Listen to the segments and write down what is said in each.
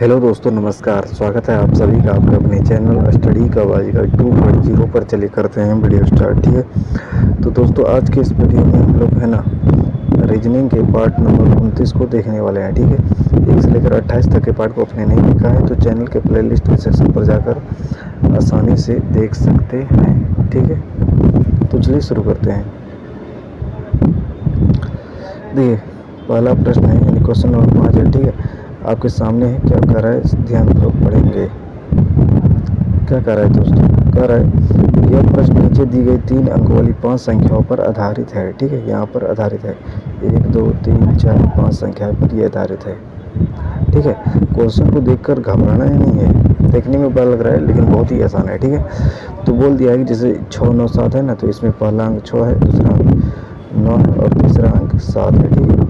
Hello दोस्तों, नमस्कार। स्वागत है आप सभी का आपके अपने चैनल स्टडी का बाजीगर 2.0 पर। चलिए करते हैं वीडियो स्टार्ट। ठीक है, तो दोस्तों आज के इस वीडियो में हम लोग है ना रीजनिंग के पार्ट नंबर 29 को देखने वाले हैं। ठीक है, 1 से लेकर 28 तक के पार्ट को आपने नहीं देखा है तो चैनल के प्लेलिस्ट के सेक्शन पर जाकर आसानी से देख सकते हैं। ठीक है, तो चलिए शुरू करते हैं। देखिए, पहला प्रश्न है यानी क्वेश्चन नंबर 5 है। ठीक है, आपके सामने है, क्या कह रहा है, ध्यानपूर्वक पढ़ेंगे। क्या कह रहा है दोस्तों, कह रहा है यह प्रश्न नीचे दी गई 3 अंक वाली 5 संख्याओं पर आधारित है। ठीक है, यहाँ पर आधारित है 1 2 3 4 5 संख्याओं पर यह आधारित है। ठीक है, क्वेश्चन को देखकर घबराना ही नहीं है, देखने में बड़ा लग रहा है लेकिन बहुत ही आसान है। ठीक है, तो बोल दिया है कि जैसे 6 9 7 है ना, तो इसमें पहला अंक 6 है, दूसरा अंक 9 है और तीसरा अंक 7 है। ठीक है,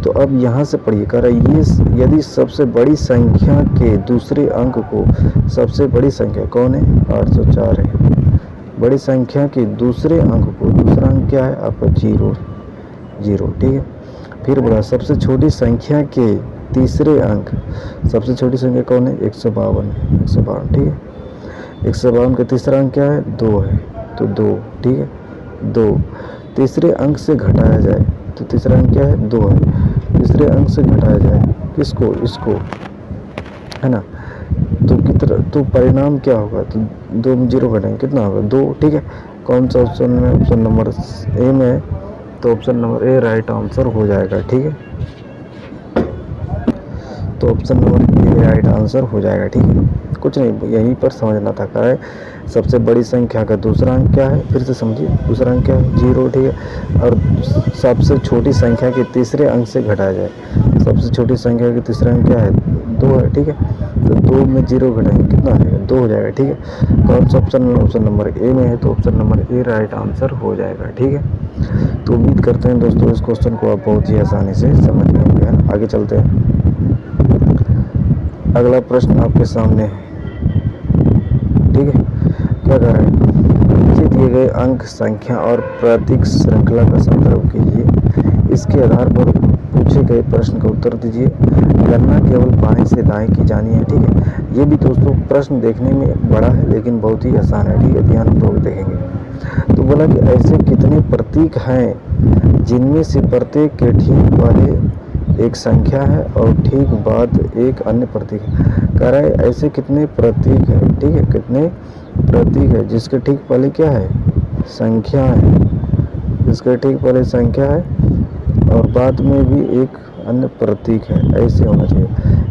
तो अब यहाँ से पढ़िए, कह रहा है ये यदि सबसे बड़ी संख्या के दूसरे अंक को, सबसे बड़ी संख्या कौन है, 804 है। बड़ी संख्या के दूसरे अंक को, दूसरा अंक क्या है आपका 0 0। ठीक है, फिर बोला सबसे छोटी संख्या के तीसरे अंक, सबसे छोटी संख्या कौन है, 152 152। ठीक है, 152 का तीसरा अंक क्या है, 2 है, तो 2। ठीक है, 2 तीसरे अंक से घटाया जाए तो तीसरा अंक क्या है, 2 है, तीसरे अंक से घटाया जाए किसको, इसको, है ना, तो कितना, तो परिणाम क्या होगा, तो 2 में 0 घटाएंगे कितना होगा, 2। ठीक है, कौन सा ऑप्शन में, ऑप्शन नंबर ए में है, तो option number A right answer हो जाएगा। ठीक है, तो option number A right answer हो जाएगा। ठीक है, कुछ नहीं, यहीं पर समझना था। क्या है, सबसे बड़ी संख्या का दूसरा अंक क्या है, फिर से समझिए, दूसरा अंक क्या है, 0। ठीक है, और सबसे छोटी संख्या के तीसरे अंक से घटाया जाए, सबसे छोटी संख्या के तीसरा अंक क्या है, 2 है। ठीक है, तो 2 में 0 घटाएंगे कितना आएगा, 2 हो जाएगा। ठीक है, कौन सा ऑप्शन में, ऑप्शन नंबर ए में है, तो option number A right answer हो जाएगा। ठीक है, तो उम्मीद करते हैं दोस्तों इस क्वेश्चन को आप बहुत ही आसानी से समझ गए होंगे। आगे चलते हैं, अगला प्रश्न आपके सामने है। ठीक है, क्या कर रहे हैं, नीचे दिए गए अंक संख्या और प्रतीक श्रृंखला का संदर्भ कीजिए, इसके आधार पर पूछे गए प्रश्न का उत्तर दीजिए। गणना केवल बाएं से दाएं की जानी है। ठीक है, ये भी दोस्तों प्रश्न देखने में बड़ा है लेकिन बहुत ही आसान है। ठीक है, ध्यानपूर्वक देखेंगे। तो बोला कि ऐसे कितने प्रतीक हैं जिनमें से प्रत्येक के ठीक पहले एक संख्या है और ठीक बाद एक अन्य प्रतीक है। कह रहा है ऐसे कितने प्रतीक है। ठीक है, कितने प्रतीक है जिसके ठीक पहले क्या है, संख्या है, जिसके ठीक पहले संख्या है और बाद में भी एक अन्य प्रतीक है। ऐसे होना चाहिए,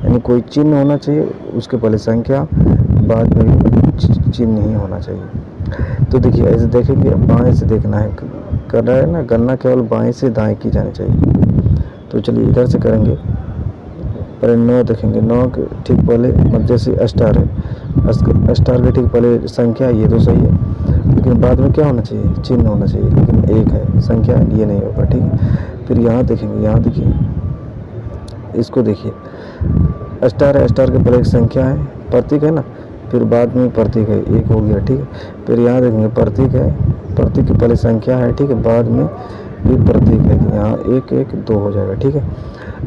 यानी कोई चिन्ह होना चाहिए, उसके पहले संख्या, बाद में भी चिन्ह ही होना चाहिए। तो देखिए ऐसे देखेंगे, बाएं से देखना है, कर रहा है ना, गणना केवल बाएं से दाएं की जानी चाहिए। तो चलिए इधर से करेंगे, पहले 9 देखेंगे, 9 के ठीक पहले मध्य से स्टार है, स्टार के ठीक पहले संख्या, ये तो सही है, लेकिन बाद में क्या होना चाहिए, चिन्ह होना चाहिए, लेकिन एक है संख्या, ये नहीं होगा। ठीक है, फिर यहाँ देखेंगे, यहाँ देखिए, इसको देखिए, स्टार है, स्टार के पहले एक संख्या है, प्रतीक है ना, फिर बाद में प्रतीक है, एक हो गया। ठीक है, फिर यहाँ देखेंगे प्रतीक है, प्रतीक के पहले संख्या है, ठीक है, बाद में भी प्रतीक है, तो यहाँ 1 1 2 हो जाएगा। ठीक है,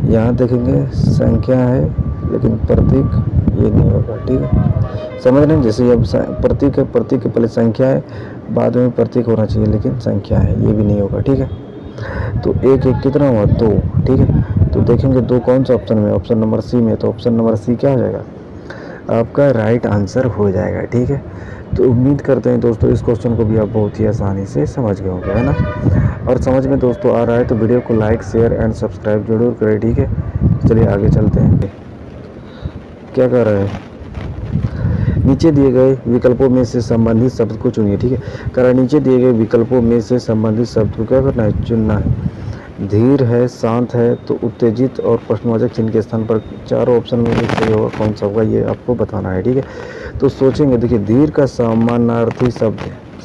यहाँ देखेंगे संख्या है लेकिन प्रतीक ये नहीं होगा। ठीक है, समझ रहे हैं, जैसे अब प्रतीक है, प्रतीक के पहले संख्या है, बाद में प्रतीक होना चाहिए लेकिन संख्या है, ये भी नहीं होगा। ठीक है, तो 1 1 कितना हुआ, 2। ठीक है, तो देखेंगे 2 कौन सा ऑप्शन में, ऑप्शन नंबर सी में, तो ऑप्शन नंबर सी क्या हो जाएगा, आपका राइट आंसर हो जाएगा। ठीक है, तो उम्मीद करते हैं दोस्तों इस क्वेश्चन को भी आप बहुत ही आसानी से समझ गए होंगे, है ना। और समझ में दोस्तों आ रहा है तो वीडियो को लाइक शेयर एंड सब्सक्राइब जरूर करें। ठीक है, चलिए आगे चलते हैं। क्या कर रहे हैं, नीचे दिए गए विकल्पों में से संबंधित शब्द को चुनिए। ठीक है, कह रहा है नीचे दिए गए विकल्पों में से संबंधित शब्द को क्या करना है, चुनना है। धीर है, शांत है, तो उत्तेजित और प्रश्नवाचक चिन्ह के स्थान पर चारों ऑप्शन में से सही होगा, कौन सा होगा ये आपको बताना है। ठीक है, तो सोचेंगे, देखिए धीर का समानार्थी शब्द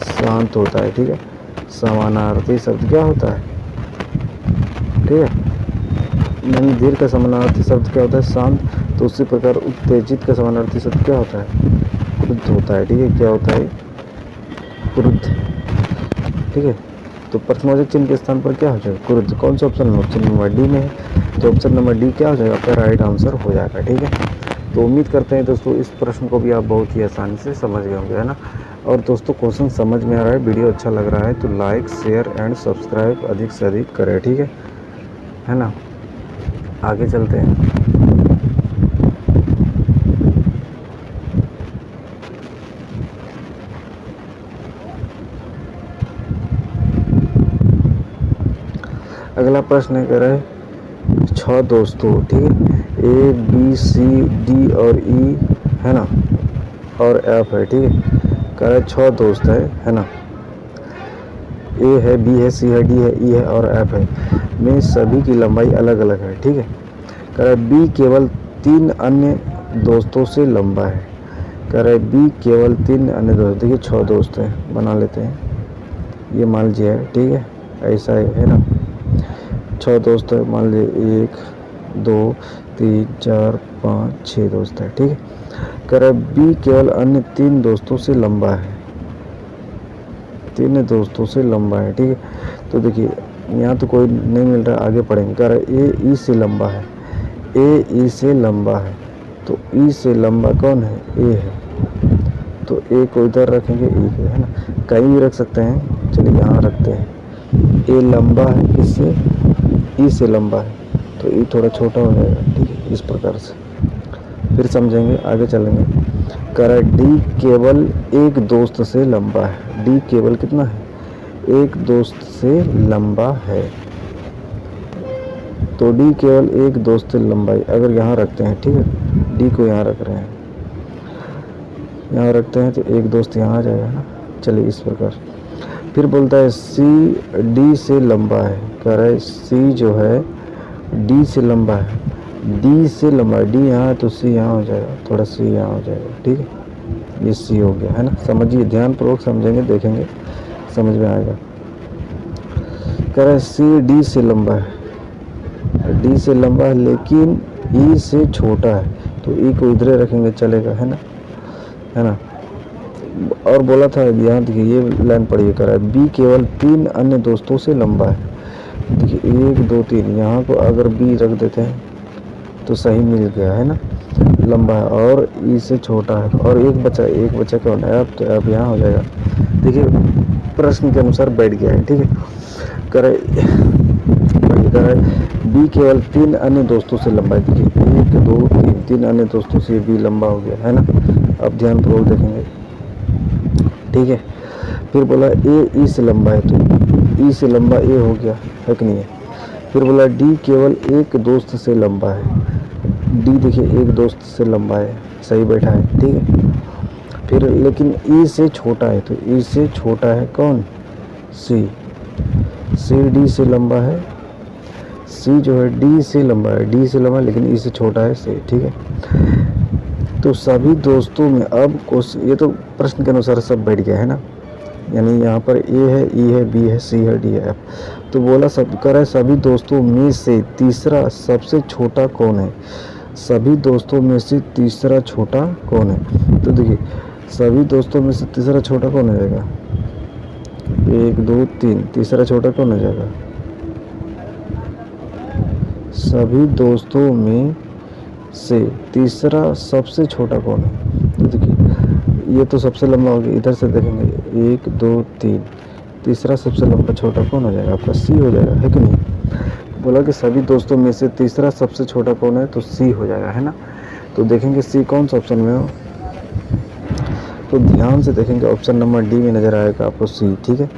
शांत होता है। ठीक है, समानार्थी शब्द क्या होता है, ठीक है, यानी धीर का समानार्थी शब्द क्या होता है, शांत। तो उसी प्रकार उत्तेजित का समानार्थी शब्द क्या होता है, क्रुद्ध होता है। ठीक है, क्या होता है, क्रुद्ध। ठीक है, तो प्रश्नवाचक चिन्ह के स्थान पर क्या हो जाएगा, कुरुद। कौन सा ऑप्शन है, ऑप्शन नंबर डी में है, तो ऑप्शन नंबर डी क्या हो जाएगा, आपका राइट आंसर हो जाएगा। ठीक है, तो उम्मीद करते हैं दोस्तों इस प्रश्न को भी आप बहुत ही आसानी से समझ गए होंगे, है ना। और दोस्तों क्वेश्चन समझ में आ रहा है, वीडियो अच्छा लग रहा है तो लाइक शेयर एंड सब्सक्राइब अधिक से अधिक करें। ठीक है ना। आगे चलते हैं। अगला प्रश्न है, कह रहा है 6 दोस्तों, ठीक है, ए बी सी डी और ई, है ना, और एफ है। ठीक है, कह रहा है 6 दोस्त है ना, ए है, बी है, सी है, डी है, ई है और एफ है, में सभी की लंबाई अलग अलग है। ठीक है, कह रहा है बी केवल 3 अन्य दोस्तों से लंबा है। कह रहा है बी केवल 3 अन्य दोस्त, देखिए 6 दोस्त हैं, बना लेते हैं, ये मान लीजिए है। ठीक है, ऐसा है ना, 6 दोस्त है, मान लीजिए 1 2 3 4 5 6 दोस्त है। ठीक है, कह रहा है बी केवल अन्य 3 दोस्तों से लंबा है, 3 दोस्तों से लंबा है। ठीक है, तो देखिए यहाँ तो कोई नहीं मिल रहा, आगे पढ़ेंगे। कह रहा है ए ई से लंबा है, ए ई से लंबा है, तो ई से लंबा कौन है, ए है, तो ए को इधर रखेंगे, ई को, है ना, कहीं भी रख सकते हैं, चलिए यहाँ रखते हैं। ए लंबा है किससे, ई से लंबा है, तो ई थोड़ा छोटा हो जाएगा। ठीक है, इस प्रकार से फिर समझेंगे, आगे चलेंगे। कह रहा है डी केवल एक दोस्त से लंबा है, डी केवल कितना है, एक दोस्त से लंबा है, तो डी केवल एक दोस्त से लंबाई अगर यहाँ रखते हैं, ठीक है, डी को यहाँ रख रहे हैं, यहाँ रखते हैं तो एक दोस्त यहाँ आ जाएगा ना। चलिए इस प्रकार फिर बोलता है सी डी से लंबा है। कह रहा है सी जो है डी से लंबा है, डी से लंबा है, डी यहाँ है तो सी यहाँ हो जाएगा, थोड़ा सी यहाँ हो जाएगा। ठीक है, ये सी हो गया, है ना। समझिए, ध्यानपूर्वक समझेंगे, देखेंगे, समझ में आएगा। कह रहा है सी डी से लंबा है, डी से लंबा है लेकिन ई से छोटा है, तो ई को इधर रखेंगे चलेगा, है ना। और बोला था, यहाँ देखिए ये लाइन पढ़िए, कह रहा है बी केवल 3 अन्य दोस्तों से लंबा है। देखिए 1 2 3, यहाँ को अगर बी रख देते हैं तो सही मिल गया, है ना, लंबा है और ई से छोटा है, और एक बचा कौन है, अब तो अब यहाँ हो जाएगा। देखिए प्रश्न के अनुसार बैठ गया है। ठीक है, कह रहा है बी केवल 3 अन्य दोस्तों से लंबा है। देखिए 1 2 3 अन्य दोस्तों से बी लंबा हो गया, है ना। अब ध्यानपूर्वक देखेंगे। ठीक है, फिर बोला ए ई से लंबा है, तो ई से लंबा ए हो गया, है कि नहीं है। फिर बोला डी केवल एक दोस्त से लंबा है, डी देखिए एक दोस्त से लंबा है, सही बैठा है। ठीक है, फिर लेकिन ई से छोटा है, तो ई से छोटा है कौन, सी, सी डी से लंबा है, सी जो है डी से लंबा है, डी से लंबा है लेकिन ई से छोटा है सी। ठीक है, तो सभी दोस्तों में अब ये तो प्रश्न के अनुसार सब बैठ गया, है ना, यानी यहाँ पर ए है, ई है, बी है, सी है, डी है, एफ। तो बोला सब कर है सभी दोस्तों में से तीसरा सबसे छोटा कौन है, सभी दोस्तों में से तीसरा छोटा कौन है। तो देखिए सभी दोस्तों में से तीसरा छोटा कौन हो जाएगा, 1 2 3, तीसरा छोटा कौन हो जाएगा, सभी दोस्तों में से तीसरा सबसे छोटा कौन है। तो देखिए ये तो सबसे लंबा हो गया, इधर से देखेंगे 1 2 3, तीसरा सबसे लंबा छोटा कौन हो जाएगा, आपका सी हो जाएगा, है कि नहीं। बोला कि सभी दोस्तों में से तीसरा सबसे छोटा कौन है, तो सी हो जाएगा, है ना। तो देखेंगे सी कौन सा ऑप्शन में हो, तो ध्यान से देखेंगे ऑप्शन नंबर डी में नज़र आएगा आपको सी। ठीक है,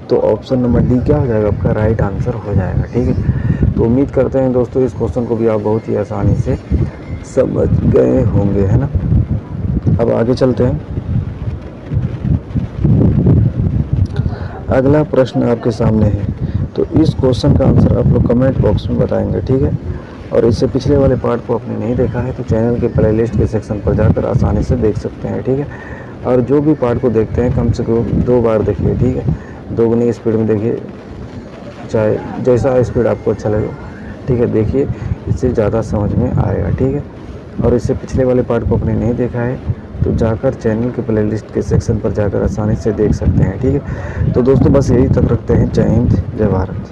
तो ऑप्शन नंबर डी क्या हो जाएगा, आपका राइट आंसर हो जाएगा। ठीक है, तो उम्मीद करते हैं दोस्तों इस क्वेश्चन को भी आप बहुत ही आसानी से समझ गए होंगे, है ना। अब आगे चलते हैं। अगला प्रश्न आपके सामने है, तो इस क्वेश्चन का आंसर आप लोग कमेंट बॉक्स में बताएंगे। ठीक है, और इससे पिछले वाले पार्ट को आपने नहीं देखा है तो चैनल के प्लेलिस्ट के सेक्शन पर जाकर आसानी से देख सकते हैं। ठीक है, और जो भी पार्ट को देखते हैं कम से कम 2 बार देखिए। ठीक है, 2 गुनी स्पीड में देखिए, चाहे जैसा स्पीड आपको अच्छा लगे। ठीक है, देखिए इससे ज़्यादा समझ में आएगा। ठीक है, और इससे पिछले वाले पार्ट को आपने नहीं देखा है तो जाकर चैनल के प्लेलिस्ट के सेक्शन पर जाकर आसानी से देख सकते हैं। ठीक है, तो दोस्तों बस यही तक रखते हैं। जय हिंद, जय भारत।